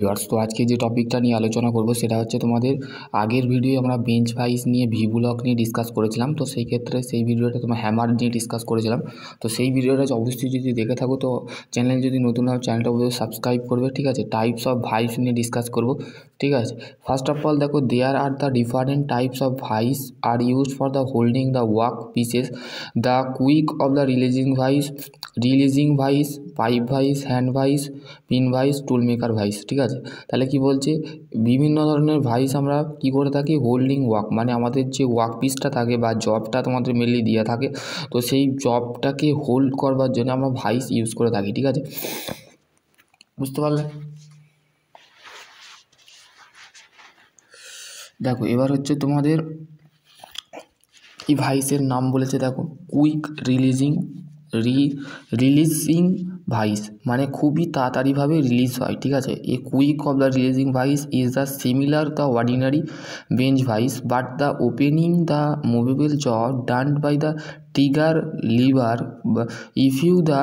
Viewers, তো আজকে যে টপিকটা নিয়ে আলোচনা করব সেটা হচ্ছে তোমাদের আগের ভিডিও আমরা বেঞ্চ ভাইস নিয়ে ভি ব্লক নিয়ে ডিসকাস করেছিলাম। তো সেই ক্ষেত্রে সেই ভিডিওটা তোমার হ্যামার নিয়ে ডিসকাস করেছিলাম। তো সেই ভিডিওটা অবশ্যই যদি দেখে থাকো তো চ্যানেল যদি নতুন হয় চ্যানেলটা অবশ্যই সাবস্ক্রাইব করবে, ঠিক আছে। টাইপস অফ ভাইস নিয়ে ডিসকাস করব, ঠিক আছে। ফার্স্ট অফ অল দেখো, there are the different types of vise are used for the holding the work pieces, the quick of the releasing vise, pipe vise, hand vise, pin vise, tool maker vise, ঠিক আছে। তাহলে কি বলছে, বিভিন্ন ধরনের vice আমরা কি করে থাকি, হোল্ডিং ওয়ার্ক মানে আমাদের যে ওয়ার্ক পিসটা থাকে বা জবটা তোমাদের মেনলি দিয়ে থাকে, তো সেই জবটাকে হোল্ড করবার জন্য আমরা ভাইস ইউজ করে থাকি, ঠিক আছে। বুঝতে পারলে? দেখো এবার হচ্ছে তোমাদের এই ভাইসের নাম বলেছে, দেখো কুইক রিলিজিং ভাইস মানে খুবই তাড়াতাড়িভাবে রিলিজ হয়, ঠিক আছে। A quick of the releasing vise is the similar the ordinary bench vise, but the opening the movable jaw done by the trigger lever if you the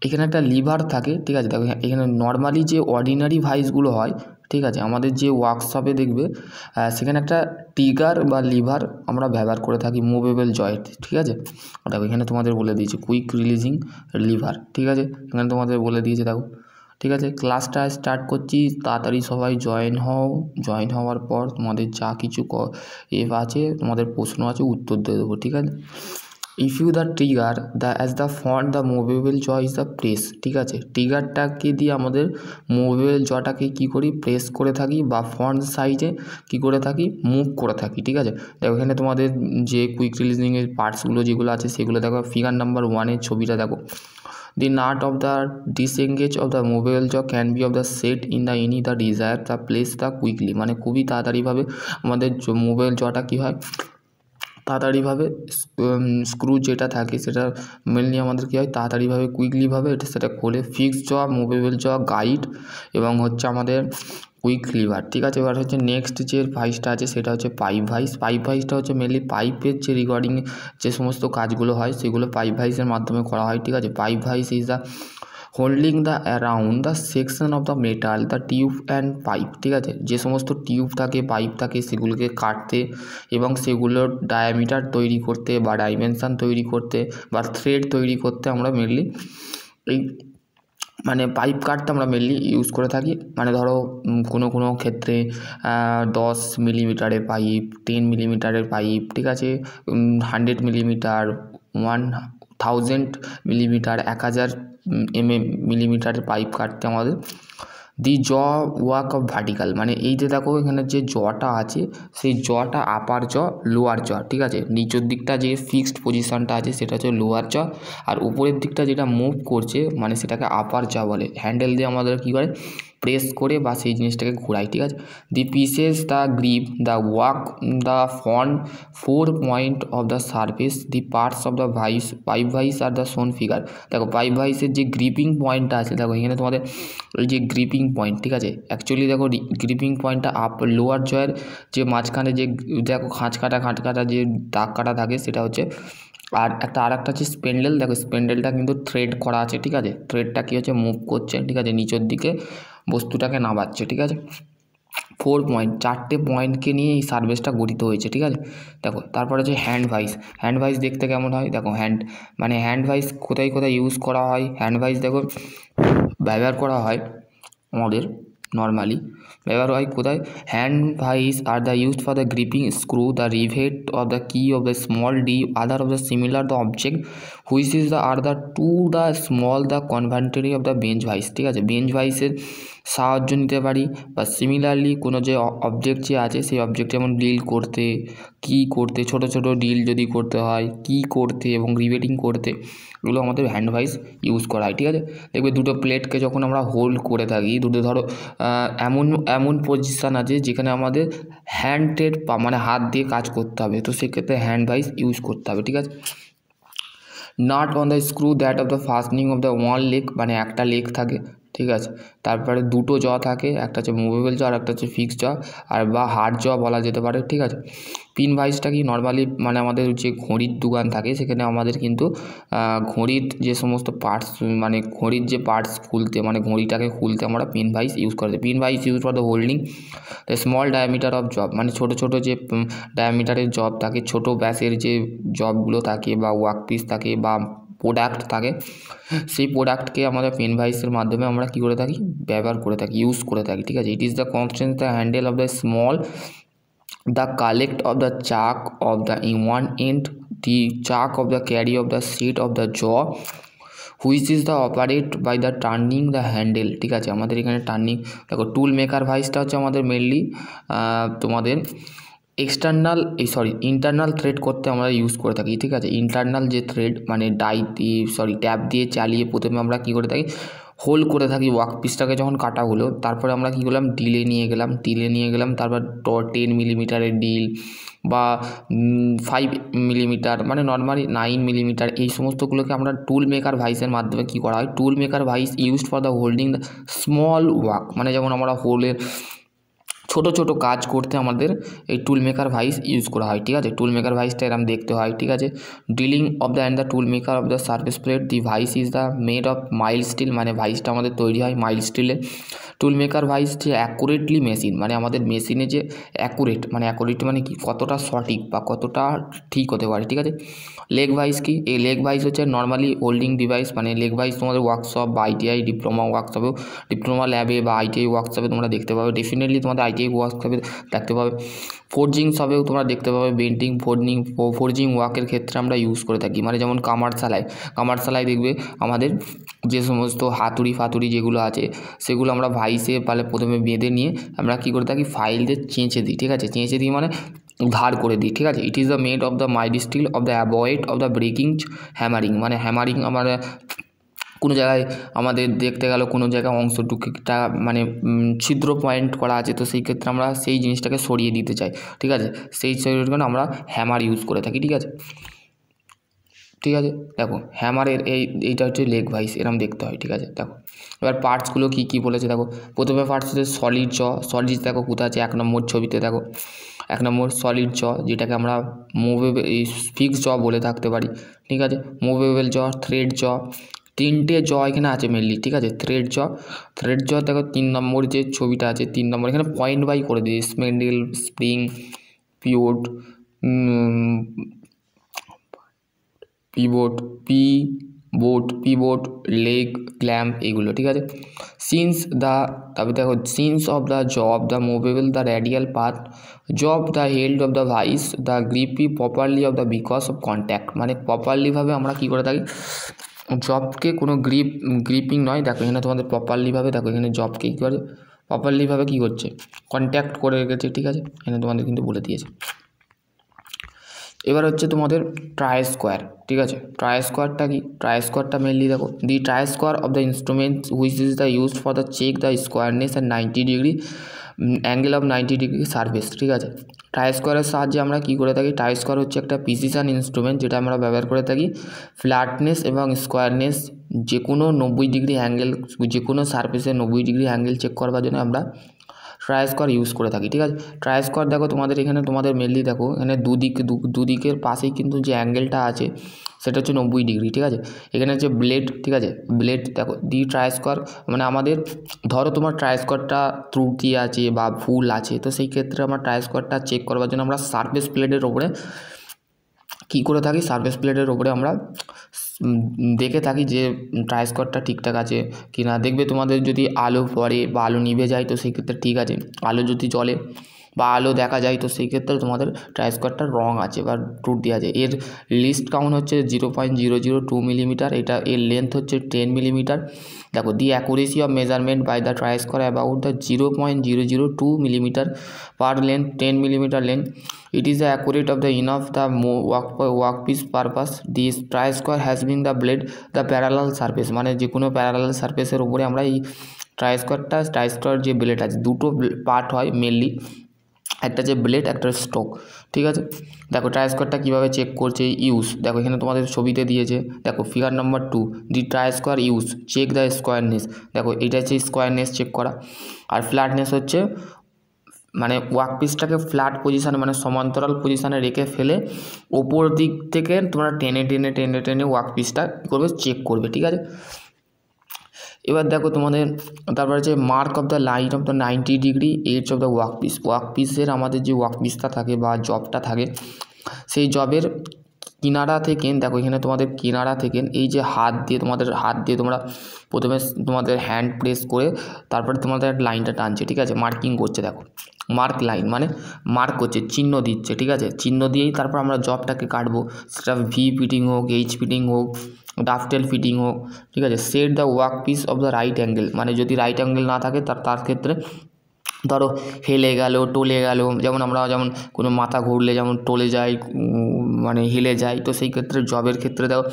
এখানে একটা liver থাকে, ঠিক আছে। দেখো এখানে নর্মালি যে অর্ডিনারি ভাইসগুলো হয়, ঠিক আছে, আমাদের যে ওয়ার্কশপে দেখবে সেখানে একটা ট্রিগার বা লিভার আমরা ব্যবহার করে থাকি মুভেবল জয়েন্ট, ঠিক আছে। দেখো এখানে তোমাদের বলে দিয়েছে কুইক রিলিজিং লিভার, ঠিক আছে, এখানে তোমাদের বলে দিয়েছে। দেখো ঠিক আছে, ক্লাসটা স্টার্ট করছি, তাড়াতাড়ি সবাই জয়েন হওয়ার পর তোমাদের যা কিছু আছে, তোমাদের প্রশ্ন আছে, উত্তর দিয়ে দেবো, ঠিক আছে। If you the trigger as the font the movable jaw is the press, ঠিক আছে। ট্রিগারটাকে দিয়ে আমাদের মুভেবল জটাকে কী করি, প্রেস করে থাকি বা ফন্ট সাইজে কী করে থাকি, মুভ করে থাকি, ঠিক আছে। দেখো এখানে তোমাদের যে কুইক রিলিজিংয়ের পার্টসগুলো যেগুলো আছে সেগুলো দেখো, ফিগার নাম্বার 1-এর ছবিটা দেখো। The knot of the disengage of the movable jaw can be of the set in the any the desire the place the quickly মানে খুবই তাড়াতাড়িভাবে আমাদের মুভেবল জটা কী হয়, তাড়াতাড়িভাবে স্ক্রু যেটা থাকে সেটা মেনলি আমাদের কী হয়, তাড়াতাড়িভাবে কুইকলিভাবে সেটা খোলে। ফিক্সড জ, মুভেবল জ, গাইড এবং হচ্ছে আমাদের কুইক লিভার, ঠিক আছে। এবার হচ্ছে নেক্সট যে ভাইসটা আছে সেটা হচ্ছে পাইপ ভাইসটা হচ্ছে মেনলি পাইপের যে রিগার্ডিং যে সমস্ত কাজগুলো হয় সেগুলো পাইপ ভাইসের মাধ্যমে করা হয়, ঠিক আছে। Pipe vice is the holding the around the section of the metal the tube and pipe, ঠিক আছে। যে সমস্ত টিউব থাকে, পাইপ থাকে, সেগুলোকে কাটতে এবং সেগুলোর ডায়ামিটার তৈরি করতে বা ডাইমেনশান তৈরি করতে বা থ্রেড তৈরি করতে আমরা মেনলি এই মানে পাইপ কাটতে আমরা মেনলি ইউজ করে থাকি। মানে ধরো কোনো ক্ষেত্রে 10 মিলিমিটারের পাইপ, 10 মিলিমিটারের পাইপ, ঠিক আছে, 100 মিলিমিটার, 1000 মিলিমিটার, 1000 মিলিমিটারের পাইপ কাটতে আমাদের দি জ ওয়ার্ক অফ ভার্টিক্যাল মানে এই যে দেখো এখানে যে জটা আছে সেই জটা আপার জ, লোয়ার জ, ঠিক আছে। নিচের দিকটা যে ফিক্সড পজিশনটা আছে সেটা হচ্ছে লোয়ার জ, আর উপরের দিকটা যেটা মুভ করছে মানে সেটাকে আপার জ বলে। হ্যান্ডেল দিয়ে আমাদের কী করে, প্রেস করে বা সেই জিনিসটাকে ঘোরাই, ঠিক আছে। The pieces the grip the work the front 4 point of the surface the parts of the pipe vise are the shown figure. দেখো পাইপ ভাইসের যে গ্রিপিং পয়েন্টটা আছে, দেখো এখানে তোমাদের ওই যে গ্রিপিং পয়েন্ট, ঠিক আছে। অ্যাকচুয়ালি দেখো গ্রিপিং পয়েন্টটা লোয়ার জয়ের যে মাঝখানে যে দেখো খাঁচ কাটা যে দাগ কাটা থাকে সেটা হচ্ছে, আর একটা হচ্ছে স্পেন্ডেল। দেখো স্পেন্ডেলটা কিন্তু থ্রেড করা আছে, ঠিক আছে। থ্রেডটা কী হচ্ছে, মুভ করছে, ঠিক আছে, নিচের দিকে বস্তুটাকে নামাচ্ছে, ঠিক আছে। 4 পয়েন্ট, 4টে পয়েন্টকে নিয়ে এই সার্ভিসটা গঠিত হয়েছে, ঠিক আছে। দেখো তারপরে হচ্ছে হ্যান্ড ভাইস দেখতে কেমন হয়, দেখো হ্যান্ড ভাইস কোথায় ইউজ করা হয়। হ্যান্ড ভাইস দেখো ব্যবহার করা হয় আমাদের নর্মালি ব্যবহার হয় কোথায়, hand vise are the use for the gripping screw the rivet of the key of the small the other of the similar the object which is the are the to the small the conventionary of the bench vise, ঠিক আছে। Bench ভাইসের সাহায্য নিতে পারি বা similarly কোনো যে object যে আছে সেই অবজেক্ট যেমন ডিল করতে, কি করতে, ছোট ডিল যদি করতে হয়, কি করতে এবং রিভেটিং করতে, এগুলো আমাদের হ্যান্ড ভাইস ইউজ করা হয়, ঠিক আছে। দেখবে দুটো প্লেটকে যখন আমরা হোল্ড করে থাকি, দুটো ধরো এমন পজিশান আছে যেখানে আমাদের হ্যান্ডের মানে হাত দিয়ে কাজ করতে হবে, তো সেক্ষেত্রে হ্যান্ড ভাইস ইউজ করতে হবে, ঠিক আছে। Nut on the screw that of the fastening of the one leg মানে একটা লেগ থাকে, ঠিক আছে। তারপরে দুটো জ থাকে, একটা হচ্ছে মুভেবল জ আর একটা হচ্ছে ফিক্সড জ আর বা হার্ড জ বলা যেতে পারে, ঠিক আছে। পিন ভাইসটা কি নর্মালি মানে আমাদের যে ঘড়ির দোকান থাকে সেখানে আমাদের কিন্তু ঘড়ির যে সমস্ত পার্টস মানে ঘড়ির যে পার্টস খুলতে মানে ঘড়িটাকে খুলতে আমরা পিন ভাইস ইউজ করে থাকি। Pin vice use for the holding the small diameter of job, মানে ছোটো ছোটো যে ডায়ামিটারের জব থাকে, ছোটো ব্যাসের যে জবগুলো থাকে বা ওয়ার্ক পিস থাকে বা প্রোডাক্ট থাকে, সেই প্রোডাক্টকে আমাদের পেন ভাইসের মাধ্যমে আমরা কী করে থাকি, ব্যবহার করে থাকি, ইউজ করে থাকি, ঠিক আছে। It is the constant the handle of the small the collect of the chuck of the in one end, the chuck of the carry of the seat of the jaw which is the operate by the turning the handle, ঠিক আছে। আমাদের এখানে turning দেখো, টুল maker ভাইসটা হচ্ছে আমাদের mainly তোমাদের external internal thread করতে আমরা ইউজ করে থাকি, ঠিক আছে। ইন্টারনাল যে থ্রেড মানে ট্যাপ দিয়ে চালিয়ে প্রথমে আমরা কী করে থাকি, হোল্ড করে থাকি ওয়ার্ক পিসটাকে। যখন কাটা হলো তারপরে আমরা কী করলাম, ডিলে নিয়ে গেলাম তারপর 10 মিলিমিটারের ডিল বা 5 মিলিমিটার মানে নর্মালি 9 মিলিমিটার, এই সমস্তগুলোকে আমরা টুল মেকার ভাইসের মাধ্যমে কী করা হয়, tool maker vise used for the holding the small work, মানে যেমন আমরা হোলের ছোটো ছোটো কাজ করতে আমাদের এই টুল মেকার ভাইস ইউজ করা হয়, ঠিক আছে। টুল মেকার ভাইসটা এরকম দেখতে হয়, ঠিক আছে। Dealing of the and the tool maker of the surface plate, the vice is the made of mild still, মানে ভাইসটা আমাদের তৈরি হয় মাইল্ড স্টিলে। টুল মেকার ভাইস যে অ্যাকুরেটলি মেশিন, মানে আমাদের মেশিনে যে অ্যাকুরেট মানে কি কতটা সঠিক বা কতটা ঠিক হতে পারে, ঠিক আছে। লেগ ভাইস কি, এই লেগ ভাইস হচ্ছে নর্মালি হোল্ডিং ডিভাইস, মানে লেগ ভাইস তোমাদের ওয়ার্কশপ বা আইটিআই ডিপ্লোমা ওয়ার্কশপেও, ডিপ্লোমা ল্যাবে বা আইটিআই ওয়ার্কশপে তোমরা দেখতে পাবে, ডেফিনেটলি তোমাদের আইটিআই ওয়ার্কশপে দেখতে পাবে। ফোর্জিং সবেও তোমরা দেখতে পাবে, বেন্টিং ফোর্জিং ওয়ার্কের ক্ষেত্রে আমরা ইউজ করে থাকি, মানে যেমন কামার সালাই দেখবে আমাদের যে সমস্ত হাতুড়ি যেগুলো আছে সেগুলো আমরা ভাইসে পালে প্রথমে বেঁধে নিয়ে আমরা কী করে থাকি, ফাইল দিয়ে চেঁচে দিই, ঠিক আছে। চেঁচে দিই মানে ধার করে দিই, ঠিক আছে। It is the made of the mild still of the avoid of the breaking hammering, মানে হ্যামারিং আমরা কোনো জায়গায় আমাদের দেখতে গেল কোনো জায়গায় অংশটুকুটা মানে ছিদ্র পয়েন্ট করা আছে, তো সেই ক্ষেত্রে আমরা সেই জিনিসটাকে সরিয়ে দিতে চাই, ঠিক আছে। সেই জন্য আমরা হ্যামার ইউজ করে থাকি, ঠিক আছে। দেখো হ্যামারের এইটা হচ্ছে লেগ ভাইস, এরকম দেখতে হয়, ঠিক আছে। দেখো এবার পার্টসগুলো কী বলেছে দেখো, প্রথমে পার্টস হচ্ছে সলিড দেখো কোথায় আছে, 1 নম্বর ছবিতে দেখো 1 নম্বর সলিড জ, যেটাকে আমরা মুভেবল ফিক্সড জ বলে থাকতে পারি, ঠিক আছে। মুভেবল জ, থ্রেড জ, 3টে জ এখানে আছে মেনলি, ঠিক আছে। থ্রেড জ দেখো 3 নম্বর যে ছবিটা আছে 3 নম্বর, এখানে পয়েন্ট বাই করে দিই, স্প্যান্ডেল, স্প্রিং, পিভট, লেগ, ক্ল্যাম্প, এইগুলো, ঠিক আছে। তারপরে দেখো since of the job, the movable, the radial path job, the held of the vice, the গ্রিপি properly of the because of contact, মানে প্রপারলিভাবে আমরা কী করে থাকি, জবকে কোনো গ্রিপিং নয়, দেখো এখানে তোমাদের প্রপারলিভাবে দেখো এখানে জবকে কী করে প্রপারলিভাবে কী করছে, কন্ট্যাক্ট করে রেখেছে, ঠিক আছে। এখানে তোমাদের কিন্তু বলে দিয়েছে। এবার হচ্ছে তোমাদের ট্রাই স্কোয়ার, ঠিক আছে। ট্রাই স্কোয়ারটা মেনলি দেখো, the try square of the instrument which is the used for the check the squareness and 90 degree angle of 90 degree surface, ঠিক আছে। ট্রাই স্কোয়ারের সাহায্যে আমরা কী করে থাকি, ট্রাই স্কোয়ার হচ্ছে একটা প্রিসিশন ইনস্ট্রুমেন্ট যেটা আমরা ব্যবহার করে থাকি ফ্ল্যাটনেস এবং স্কোয়ারনেস যে কোনো 90 ডিগ্রি অ্যাঙ্গেল, যে কোনো সার্ফেসে 90 ডিগ্রি অ্যাঙ্গেল চেক করবার জন্য আমরা ট্রাই স্কোয়ার ইউজ করে থাকি, ঠিক আছে। ট্রাই স্কোয়ার দেখো তোমাদের এখানে তোমাদের মেনলি দেখো এখানে দুদিকের পাশেই কিন্তু যে অ্যাঙ্গেলটা আছে সেটা হচ্ছে 90 ডিগ্রি, ঠিক আছে। এখানে হচ্ছে ব্লেড, ঠিক আছে। ব্লেড দেখো দি ট্রাই স্কোয়ার মানে আমাদের ধরো তোমার ট্রাই স্কোয়ারটা ত্রুটি আছে বা ভুল আছে, তো সেই ক্ষেত্রে আমরা ট্রাই স্কোয়ারটা চেক করবার জন্য আমরা সারফেস প্লেটের ওপরে কী করে থাকি, সারফেস প্লেটের ওপরে আমরা দেখে থাকি যে ট্রাই স্কোয়ারটা ঠিকঠাক আছে কি না। দেখবে তোমাদের যদি আলো পড়ে বা আলো নিভে যায় তো সেই ক্ষেত্রে ঠিক আছে, আলো যদি জ্বলে বা আলো দেখা যায় তো সেই ক্ষেত্রে তোমাদের ট্রাই স্কোয়ারটার রং আছে বা ত্রুটি আছে। এর লিস্ট কাউন্ট হচ্ছে 0.002 মিলিমিটার, এর লেন্থ হচ্ছে 10 মিলিমিটার। দেখো the accuracy of measurement by the try square about the 0.002 millimetre per length, 10 millimetre length. It is the accurate of the enough the workpiece purpose. This try square has been the blade the parallel surface, মানে যে কোনো parallel সারফেসের উপরে আমরা এই try square যে blade আছে দুটো পার্ট হয় মেনলি, একটা যে ব্লেড, একটা স্ট্রোক, ঠিক আছে। দেখো ট্রাই স্কোয়ারটা কীভাবে চেক করছে, ইউজ, দেখো এখানে তোমাদের ছবিতে দিয়েছে, দেখো figure number 2, the try square use check the squareness, দেখো এটা হচ্ছে স্কোয়ারনেস চেক করা। আর ফ্ল্যাটনেস হচ্ছে মানে ওয়ার্ক পিসটাকে ফ্ল্যাট পজিশানে মানে সমান্তরাল পজিশানে রেখে ফেলে ওপর দিক থেকে তোমরা টেনে টেনে টেনে টেনে ওয়ার্ক পিসটা কী করবে, চেক করবে, ঠিক আছে। এবার দেখো তোমাদের তারপর হচ্ছে mark of the line of the 90 degree edge of the work piece, work পিসের আমাদের যে ওয়ার্ক পিসটা থাকে বা জবটা থাকে সেই জবের কিনারা থেকে, দেখো এখানে তোমাদের কিনারা থেকে এই যে হাত দিয়ে তোমরা প্রথমে তোমাদের হ্যান্ড প্রেস করে তারপরে তোমাদের লাইনটা টানছে, ঠিক আছে, মার্কিং করছে, দেখো মার্ক লাইন মানে মার্ক করছে, চিহ্ন দিচ্ছে, ঠিক আছে, চিহ্ন দিয়েই তারপর আমরা জবটাকে কাটবো, সেটা ভি ফিটিং হোক, এইচ ফিটিং হোক, ডাফটেল ফিটিং হোক, ঠিক আছে। Set the work piece of the right angle, মানে যদি রাইট অ্যাঙ্গেল না থাকে তার ক্ষেত্রে ধরো হেলে গেল, টলে গেল, যেমন আমরা যেমন কোনো মাথা ঘুরলে যেমন টলে যায়, মানে হেলে যায়, তো সেই ক্ষেত্রে জবের ক্ষেত্রে দেখো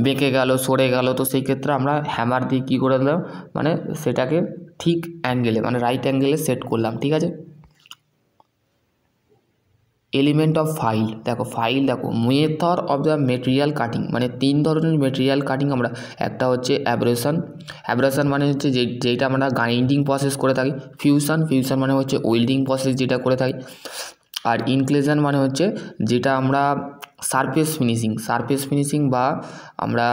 বেঁকে গেল, সরে গেল, তো সেই ক্ষেত্রে আমরা হ্যামার দিয়ে কী করে দিলাম, মানে সেটাকে ঠিক অ্যাঙ্গেলে মানে রাইট অ্যাঙ্গেলে সেট করলাম, ঠিক আছে। এলিমেন্ট অফ ফাইল, দেখো ফাইল, দেখো method of the material cutting, মানে 3 ধরনের মেটেরিয়াল কাটিং আমরা, একটা হচ্ছে অ্যাব্রেশন মানে হচ্ছে যেটা আমরা গ্রাইন্ডিং প্রসেস করে থাকি, ফিউশন মানে হচ্ছে ওয়েল্ডিং প্রসেস যেটা করে থাকি, আর ইনক্লুশন মানে হচ্ছে যেটা আমরা সারফেস ফিনিশিং বা আমরা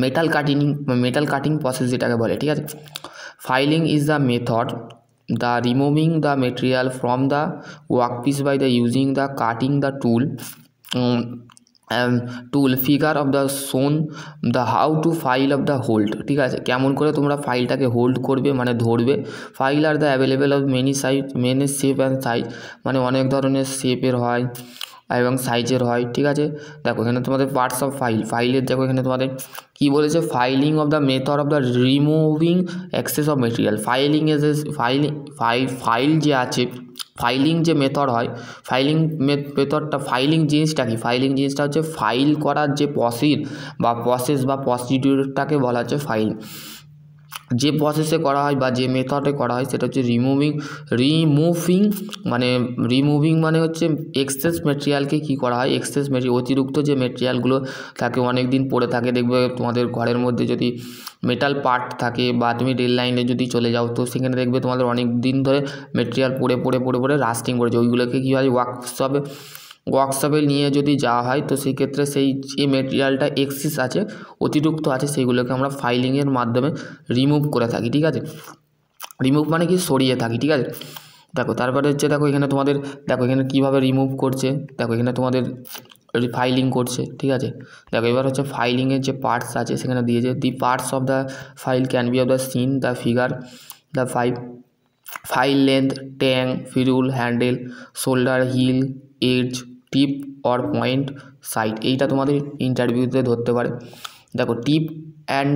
মেটাল কাটিং প্রসেস যেটাকে বলে, ঠিক আছে। Filing is the method the removing the material from the workpiece by the using the cutting the tool figure of the shown the how to file of the hold, ঠিক আছে, কেমন করে তোমরা ফাইলটাকে hold করবে মানে ধরবে। File are the available of many shape and size, মানে অনেক ধরনের শেপের হয় এবং সাইজের হয়, ঠিক আছে। দেখো এখানে তোমাদের পার্টস অফ ফাইলের দেখো এখানে তোমাদের কি বলেছে, filing of the method of the removing access of material, file যে আছে, ফাইলিং যে মেথড হয়, ফাইলিং জিনিসটা কি, ফাইলিং জিনিসটা হচ্ছে ফাইল করার যে প্রসেস বা প্রসিডিউরটাকে বলা হচ্ছে ফাইল। যে প্রসেসে করা হয় বা যে মেথডে করা হয় সেটা হচ্ছে রিমুভিং মানে হচ্ছে এক্সেস মেটেরিয়ালকে কী করা হয়, অতিরিক্ত যে মেটেরিয়ালগুলো থাকে অনেক দিন পড়ে থাকে, দেখবে তোমাদের ঘরের মধ্যে যদি মেটাল পার্ট থাকে বা তুমি রেল লাইনে যদি চলে যাও তো সেখানে দেখবে তোমাদের অনেক দিন ধরে মেটেরিয়াল পড়ে রাস্টিং করেছে, ওইগুলোকে কী হয় ওয়ার্কশপে নিয়ে যদি যাওয়া হয় তো সেই ক্ষেত্রে সেই যে মেটেরিয়ালটা এক্সেস আছে, অতিরিক্ত আছে, সেইগুলোকে আমরা ফাইলিংয়ের মাধ্যমে রিমুভ করে থাকি, ঠিক আছে। রিমুভ মানে কি, সরিয়ে থাকি, ঠিক আছে। দেখো তারপরে হচ্ছে দেখো এখানে তোমাদের দেখো এখানে কীভাবে রিমুভ করছে, দেখো এখানে তোমাদের ফাইলিং করছে, ঠিক আছে। দেখো এবার হচ্ছে ফাইলিংয়ের যে পার্টস আছে সেখানে দিয়েছে, the parts of the file can be of the seen the figure the file length, tang, ferrule, handle, shoulder, heel, edge, tip or point, side, এইটা তোমাদের ইন্টারভিউতে ধরতে পারে। দেখো টিপ অ্যান্ড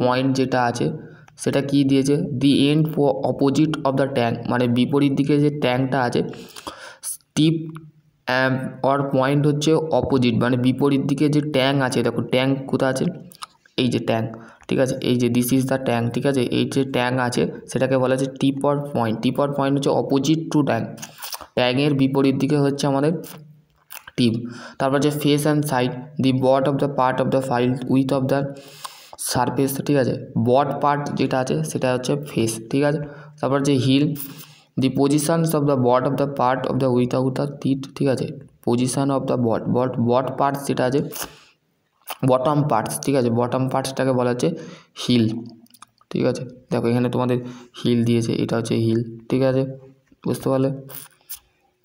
পয়েন্ট যেটা আছে সেটা কি দিয়েছে, the end opposite of the tank, মানে বিপরীত দিকে যে ট্যাঙ্কটা আছে, টিপ অর পয়েন্ট হচ্ছে অপোজিট মানে বিপরীত দিকে যে ট্যাঙ্ক আছে, দেখো ট্যাঙ্ক কোথায় আছে, এই যে ট্যাঙ্ক, ঠিক আছে, এই যে দিস ইজ দ্য ট্যাঙ্ক, ঠিক আছে, এই যে ট্যাঙ্ক আছে সেটাকে বলা হচ্ছে টিপ অর পয়েন্ট হচ্ছে অপোজিট টু ট্যাঙ্কের বিপরীত দিকে হচ্ছে আমাদের টিপ। তারপর যে face and side, the butt of the part of the file with of the surface, ঠিক আছে, বট পার্ট যেটা আছে সেটা হচ্ছে ফেস, ঠিক আছে। তারপর যে heel, the positions of the butt of the part of the without the teeth, ঠিক আছে, position of the butt parts যেটা আছে, বটম পার্টস, ঠিক আছে, বটম পার্টসটাকে বলা হচ্ছে হিল, ঠিক আছে। দেখো এখানে তোমাদের হিল দিয়েছে, এটা হচ্ছে হিল, ঠিক আছে, বুঝতে পারলে।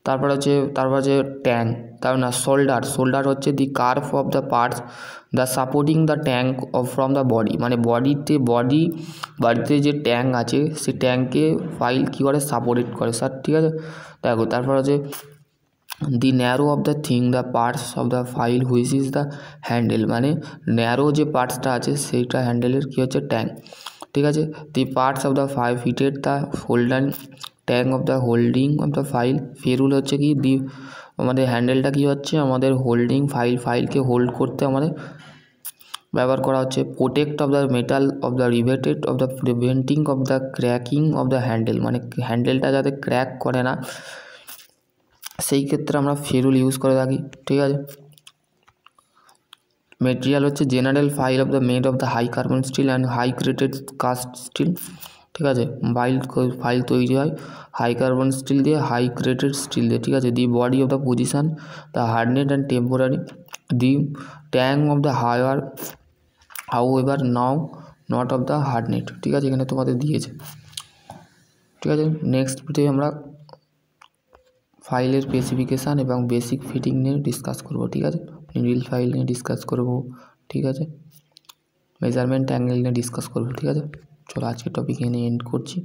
তারপর হচ্ছে ট্যাঙ্ক, তার না শোল্ডার হচ্ছে the curve of the parts the supporting the tang of from the body, মানে বাড়িতে যে ট্যাঙ্ক আছে সেই ট্যাঙ্কে ফাইল কী করে সাপোর্ট করে স্যার, ঠিক আছে। দেখো তারপর হচ্ছে the narrow of the the parts of the file which is the handle, মানে ন্যারো যে পার্টসটা আছে সেইটা হ্যান্ডেলের কী হচ্ছে ট্যাঙ্ক, ঠিক আছে। The parts of the fitted the tang of the holding of the file, ferrule হচ্ছে কি আমাদের হ্যান্ডেলটা কী হচ্ছে আমাদের হোল্ডিং ফাইলকে হোল্ড করতে আমাদের ব্যবহার করা হচ্ছে। Protect of the metal of the riveted of the preventing of the cracking of the handle, মানে হ্যান্ডেলটা যাতে ক্র্যাক করে না সেই ক্ষেত্রে আমরা ফেরুল ইউজ করে থাকি, ঠিক আছে। মেটেরিয়াল হচ্ছে general file of the made of the high carbon steel and high graded cast steel, ঠিক আছে। ফাইল তৈরি হয় হাই কার্বন স্টিল দিয়ে, হাই গ্রেডেড স্টিল দিয়ে, ঠিক আছে। The body of the position, the hardness and temporary, the tang of the higher however now not of the hardened, ঠিক আছে। এখানে তোমাদের দিয়েছে, ঠিক আছে। নেক্সট ভিডিও আমরা ফাইলের স্পেসিফিকেশান এবং বেসিক ফিটিং নিয়ে ডিসকাস করব, ঠিক আছে। নিডল ফাইল নিয়ে ডিসকাস করব, ঠিক আছে। মেজারমেন্ট অ্যাঙ্গেল নিয়ে ডিসকাস করব, ঠিক আছে। চলো আজকের টপিক এনে এন্ড করছি।